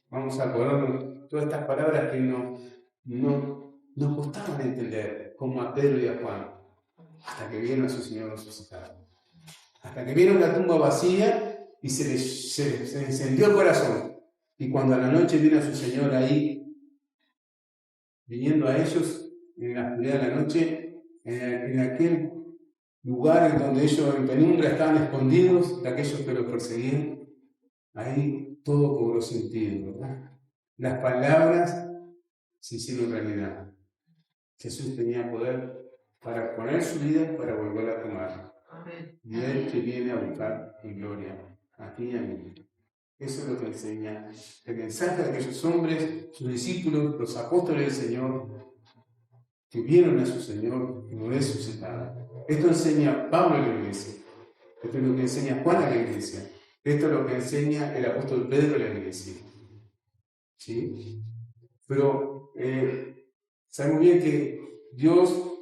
Vamos a acordarnos todas estas palabras que nos costaban entender, como a Pedro y a Juan, hasta que vieron a su Señor resucitado. Hasta que vieron la tumba vacía y se les encendió el corazón. Y cuando a la noche vino a su Señor ahí, viniendo a ellos en la oscuridad de la noche, en aquel lugar en donde ellos en penumbra estaban escondidos de aquellos que los perseguían, ahí todo cobró sentido, ¿verdad? Las palabras se hicieron realidad. Jesús tenía poder para poner su vida para volver a tomar. Y Él te viene a buscar en gloria, a ti y a mí. Eso es lo que enseña el mensaje de aquellos hombres, sus discípulos, los apóstoles del Señor, que vieron a su Señor resucitado. Esto enseña Pablo a la iglesia. Esto es lo que enseña Juan a la iglesia. Esto es lo que enseña el apóstol Pedro a la iglesia. ¿Sí? Pero sabemos bien que Dios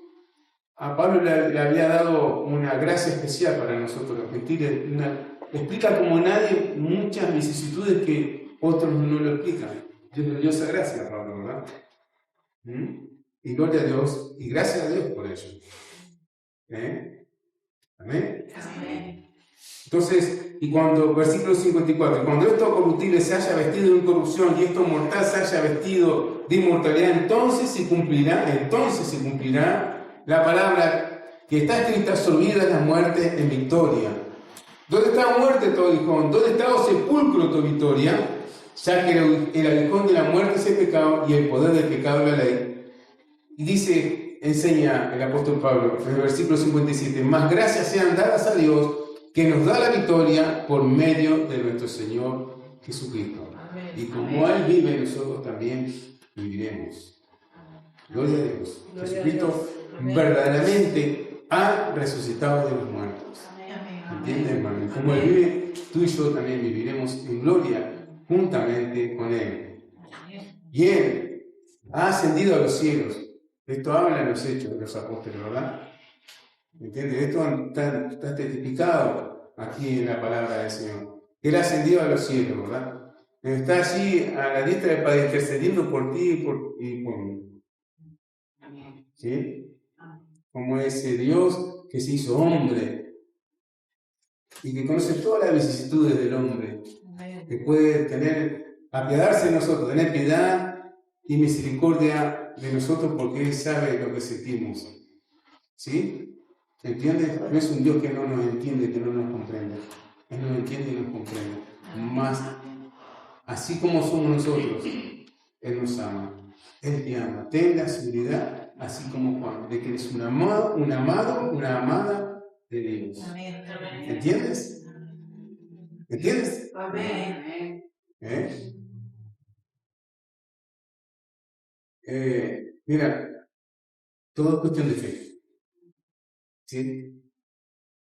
a Pablo le había dado una gracia especial para nosotros los gentiles. Explica como nadie muchas vicisitudes que otros no lo explican. Dios le dio esa gracia a Pablo, ¿verdad? Y gloria a Dios, y gracias a Dios por ello. ¿Amén? Amén. Entonces, y cuando, versículo 54, cuando esto corruptible se haya vestido de incorrupción y esto mortal se haya vestido de inmortalidad, entonces se cumplirá la palabra que está escrita: subida la muerte en victoria. ¿Dónde está muerte tu aguijón? ¿Dónde está sepulcro tu victoria? Ya que el aguijón de la muerte es el pecado y el poder del pecado la ley. Y dice, enseña el apóstol Pablo en el versículo 57, más gracias sean dadas a Dios que nos da la victoria por medio de nuestro Señor Jesucristo. Amén. Y como Él vive, nosotros también viviremos. Gloria a Dios. Gloria Jesucristo a Dios. verdaderamente ha resucitado de los muertos. ¿Entiendes, hermano? Como Él vive, tú y yo también viviremos en gloria juntamente con Él. Y Él ha ascendido a los cielos. Esto habla en los hechos de los apóstoles, ¿verdad? ¿Entiendes? Esto está testificado aquí en la palabra del Señor. Él ha ascendido a los cielos, ¿verdad? Está allí a la diestra del Padre intercediendo por ti y por mí. ¿Sí? Como ese Dios que se hizo hombre y que conoce todas las vicisitudes del hombre, que puede apiadarse de nosotros, tener piedad y misericordia de nosotros porque Él sabe lo que sentimos. ¿Sí? ¿Entiendes? No es un Dios que no nos entiende, que no nos comprende. Él nos entiende y nos comprende. Más, así como somos nosotros, Él nos ama. Él te ama. Ten la seguridad, así como Juan, de que eres un amado, una amada de Dios. ¿Entiendes? ¿Entiendes? Amén. Mira, todo es cuestión de fe. ¿Sí?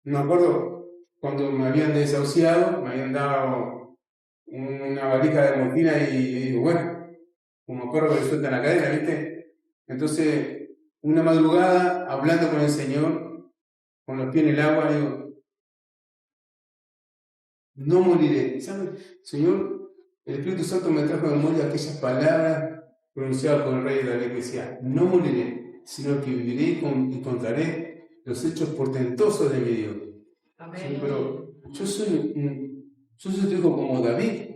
Me acuerdo cuando me habían desahuciado, me habían dado una valija de morfina y digo, bueno, como acuerdo que le sueltan la cadera, ¿viste? Entonces, una madrugada, hablando con el Señor, con los pies en el agua, digo, no moriré. ¿Sabes? Señor, el Espíritu Santo me trajo de memoria aquellas palabras pronunciadas por el rey David que decía, no moriré, sino que viviré y contaré los hechos portentosos de mi Dios. Sí, pero yo soy tu hijo como David.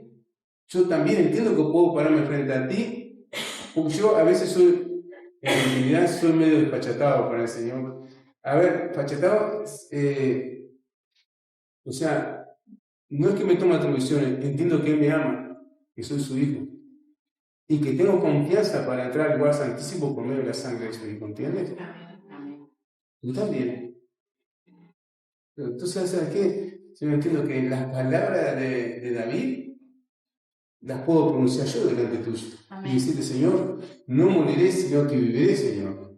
Yo también entiendo que puedo pararme frente a ti, porque yo a veces en realidad soy medio despachatado para el Señor. A ver, despachatado, o sea, no es que me tome atribuciones, entiendo que Él me ama, que soy su hijo, y que tengo confianza para entrar al lugar santísimo por medio de la sangre de su hijo, ¿entiendes? Tú también. Pero tú sabes qué, yo entiendo que las palabras de David las puedo pronunciar yo delante tuyo. Y decirte, Señor, no moriré, sino que viviré, Señor.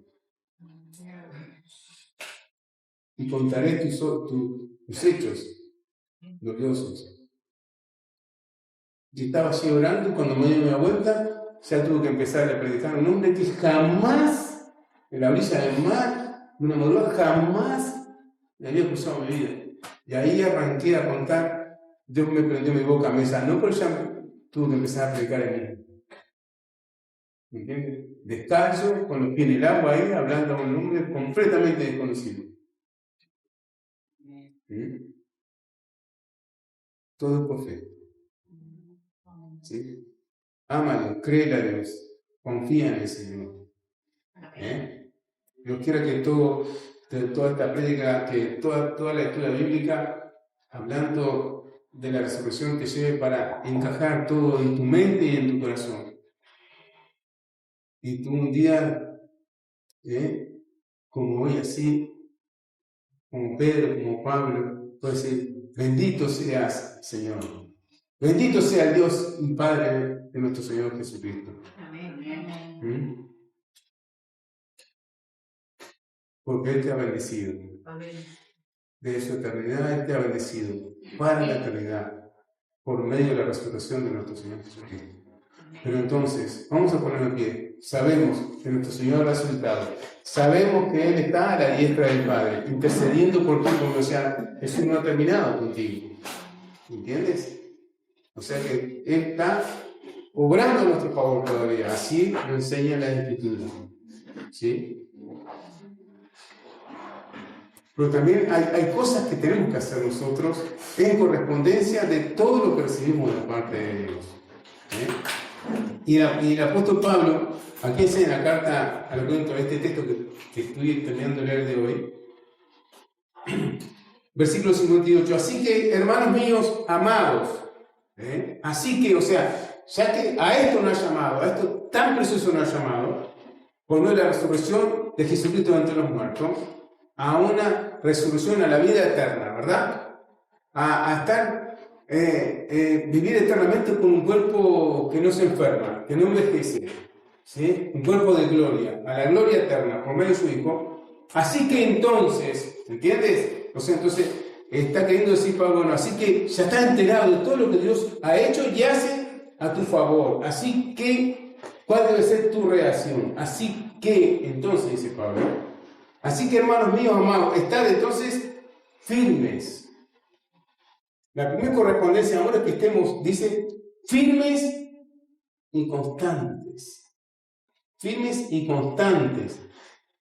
Y contaré tus hechos gloriosos. Y estaba así orando y cuando me di una vuelta, ya tuve que empezar a predicar un hombre que jamás, en la orilla del mar, una madrugada, jamás me había cruzado mi vida. Y ahí arranqué a contar, Dios me prendió mi boca a mesa, no, pero ya tuve que empezar a predicar en mí. ¿Me entiendes? Descalzo, con los pies en el agua ahí, hablando a un hombre completamente desconocido. ¿Sí? Todo es por fe. ¿Sí? Ámalo, créele a Dios, confía en el Señor. Yo quiero que toda esta prédica, que toda la lectura bíblica, hablando de la resurrección, te lleve para encajar todo en tu mente y en tu corazón. Y tú un día, como hoy así, como Pedro, como Pablo, puede decir, bendito seas, Señor. Bendito sea el Dios y Padre de nuestro Señor Jesucristo. Amén. Porque Él te ha bendecido. Amén. De su eternidad Él te ha bendecido para la eternidad por medio de la resurrección de nuestro Señor Jesucristo. Pero entonces, vamos a ponerlo en pie. Sabemos que nuestro Señor ha resucitado. Sabemos que Él está a la diestra del Padre, intercediendo por ti, porque, o sea, Jesús no ha terminado contigo. ¿Entiendes? O sea que Él está obrando a nuestro favor todavía. Así lo enseña la Escritura. ¿Sí? Pero también hay cosas que tenemos que hacer nosotros en correspondencia de todo lo que recibimos de parte de Dios. Y el apóstol Pablo, aquí enseña en la carta a los Corintios, este texto que estoy terminando de leer de hoy, versículo 58, así que, hermanos míos, amados, así que, o sea, ya que a esto nos ha llamado, a esto tan precioso nos ha llamado, por medio de la resurrección de Jesucristo de entre los muertos, a una resurrección a la vida eterna, ¿verdad? A estar, vivir eternamente con un cuerpo que no se enferma, que no envejece, ¿sí? Un cuerpo de gloria, a la gloria eterna, por medio de su Hijo. Así que entonces, ¿entiendes? O sea, entonces está queriendo decir Pablo, bueno, así que ya estás enterado de todo lo que Dios ha hecho y hace a tu favor. Así que, ¿cuál debe ser tu reacción? Así que, entonces, dice Pablo, así que, hermanos míos amados, estad entonces firmes. La primera correspondencia ahora es que estemos, dice, firmes y constantes. Firmes y constantes.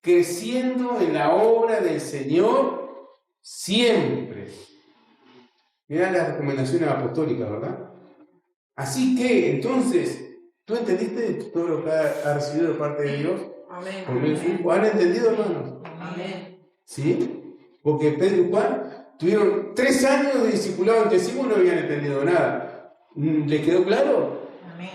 Creciendo en la obra del Señor siempre. Mirá las recomendaciones apostólicas, ¿verdad? Así que, entonces, ¿tú entendiste todo lo que ha recibido de parte de Dios? Amén. Por medio de su Hijo. ¿Han entendido, hermanos? Amén. ¿Sí? Porque Pedro y Juan tuvieron 3 años de discipulado intensivo y no habían entendido nada. ¿Le quedó claro? Amén.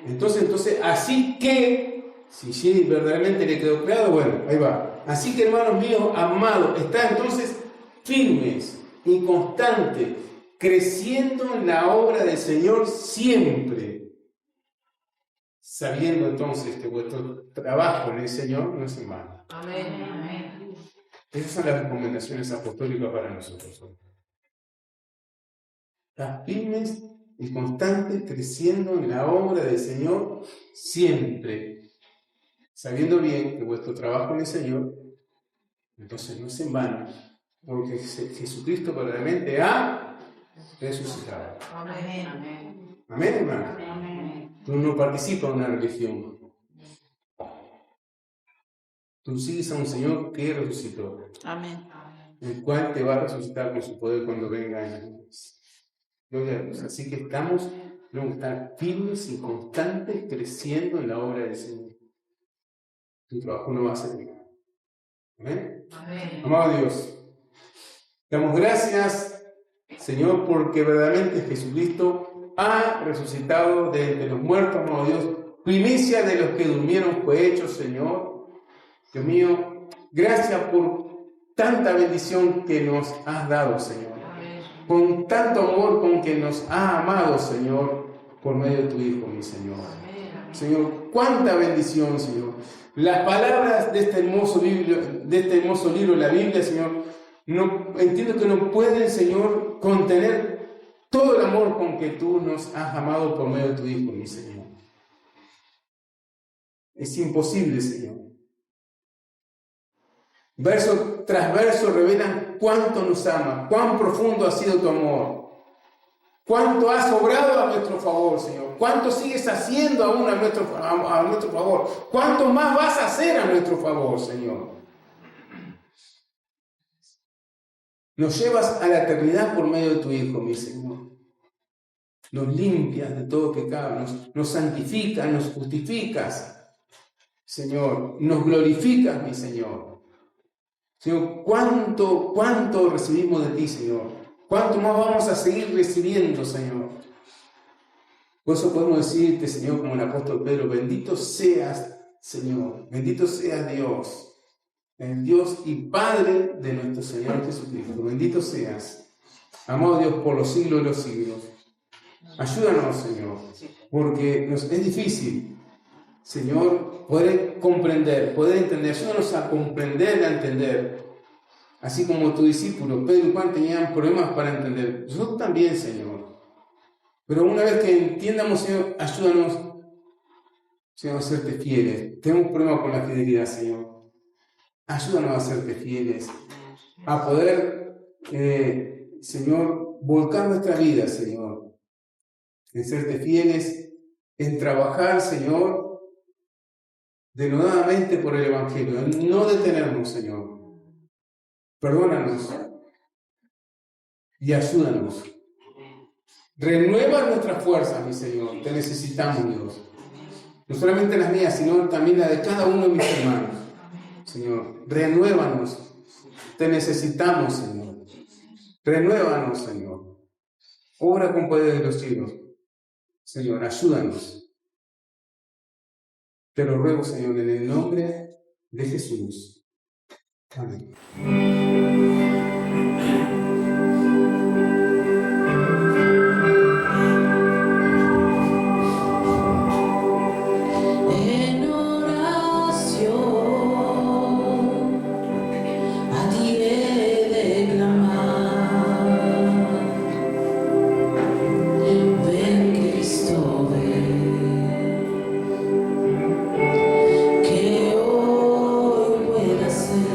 Entonces, así que, si sí verdaderamente le quedó claro, bueno, ahí va. Así que, hermanos míos, amados, están entonces firmes y constantes, creciendo en la obra del Señor siempre, sabiendo entonces que vuestro trabajo en el Señor no es en vano. Amén. Amén. Esas son las recomendaciones apostólicas para nosotros. Estás firmes y constantes, creciendo en la obra del Señor siempre, sabiendo bien que vuestro trabajo en el Señor entonces no es en vano, porque Jesucristo verdaderamente ha resucitado. Amén. Amén. Amén, hermano. Amén. Tú no participas en una religión. Tú sigues a un Señor que resucitó, Amén. el cual te va a resucitar con su poder cuando venga en las nubes. Gloria a Dios. Así que tenemos que estar firmes y constantes, creciendo en la obra del Señor. Tu trabajo no va a ser en vano. Amén. Amén. Amado Dios, damos gracias, Señor, porque verdaderamente Jesucristo ha resucitado de entre los muertos, amado Dios. Primicia de los que durmieron fue hecho, Señor. Dios mío, gracias por tanta bendición que nos has dado, Señor. Con tanto amor con que nos has amado, Señor, por medio de tu Hijo, mi Señor. Señor, cuánta bendición, Señor. Las palabras de este hermoso libro, la Biblia, Señor, no, entiendo que no pueden, Señor, contener todo el amor con que tú nos has amado por medio de tu Hijo, mi Señor. Es imposible, Señor. Verso tras verso revelan cuánto nos amas, cuán profundo ha sido tu amor, cuánto has obrado a nuestro favor, Señor, cuánto sigues haciendo aún a nuestro favor, cuánto más vas a hacer a nuestro favor, Señor. Nos llevas a la eternidad por medio de tu Hijo, mi Señor. Nos limpias de todo pecado, nos santificas, nos justificas, Señor, nos glorificas, mi Señor. Señor, ¿cuánto recibimos de ti, Señor? ¿Cuánto más vamos a seguir recibiendo, Señor? Por eso podemos decirte, Señor, como el apóstol Pedro, bendito seas, Señor, bendito seas Dios, el Dios y Padre de nuestro Señor Jesucristo. Bendito seas, amado Dios, por los siglos de los siglos. Ayúdanos, Señor, porque es difícil, Señor, poder comprender, poder entender. Ayúdanos a comprender, a entender. Así como tus discípulos, Pedro y Juan, tenían problemas para entender. Nosotros también, Señor. Pero una vez que entiendamos, Señor, ayúdanos, Señor, a serte fieles. Tenemos problemas con la fidelidad, Señor. Ayúdanos a serte fieles, a poder, Señor, volcar nuestra vida, Señor, en serte fieles, en trabajar, Señor, denodadamente por el Evangelio, en no detenernos, Señor. Perdónanos y ayúdanos. Renueva nuestras fuerzas, mi Señor. Te necesitamos, Dios. No solamente las mías, sino también las de cada uno de mis hermanos. Señor, renuévanos. Te necesitamos, Señor. Renuévanos, Señor. Obra con poder de los cielos. Señor, ayúdanos. Te lo ruego, Señor, en el nombre de Jesús. Amén. Que hoy pueda ser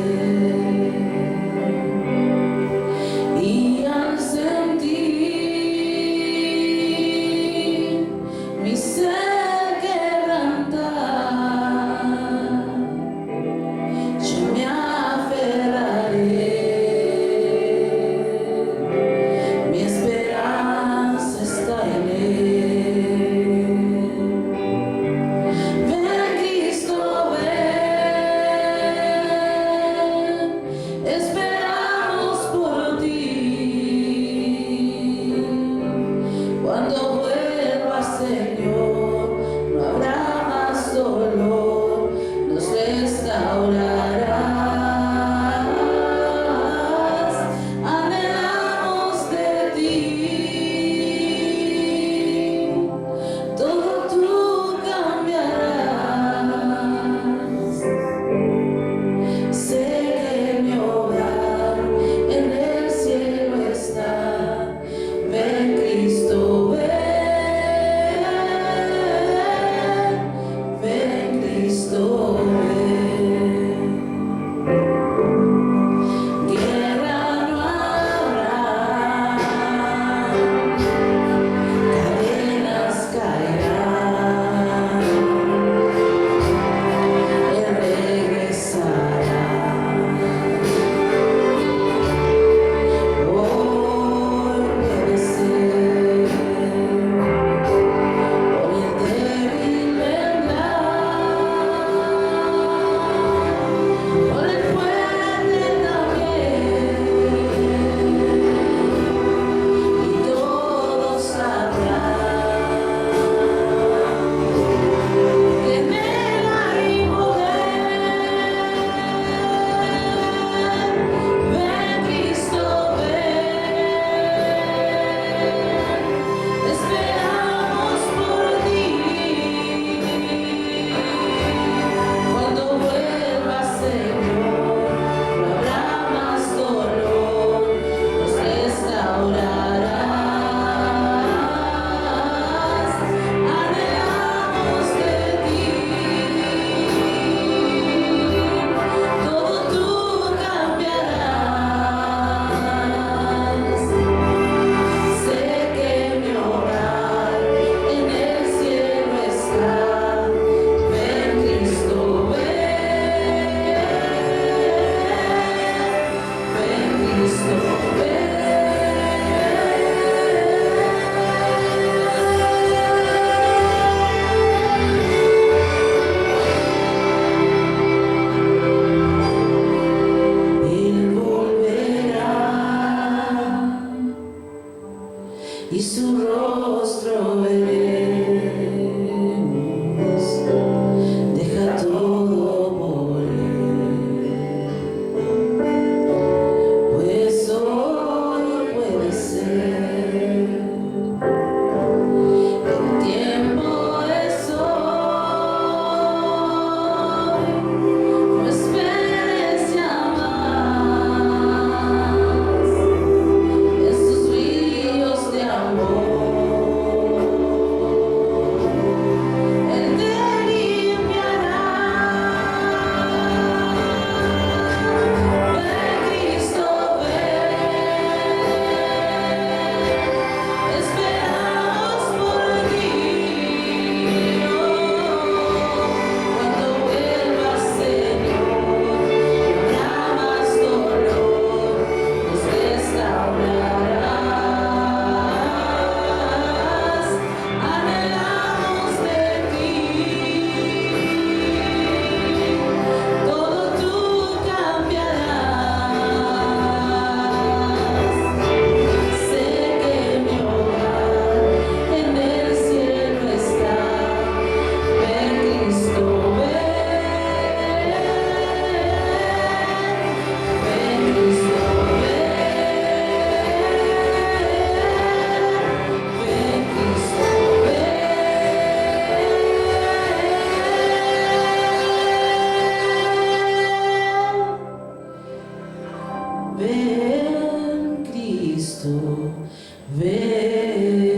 Ven.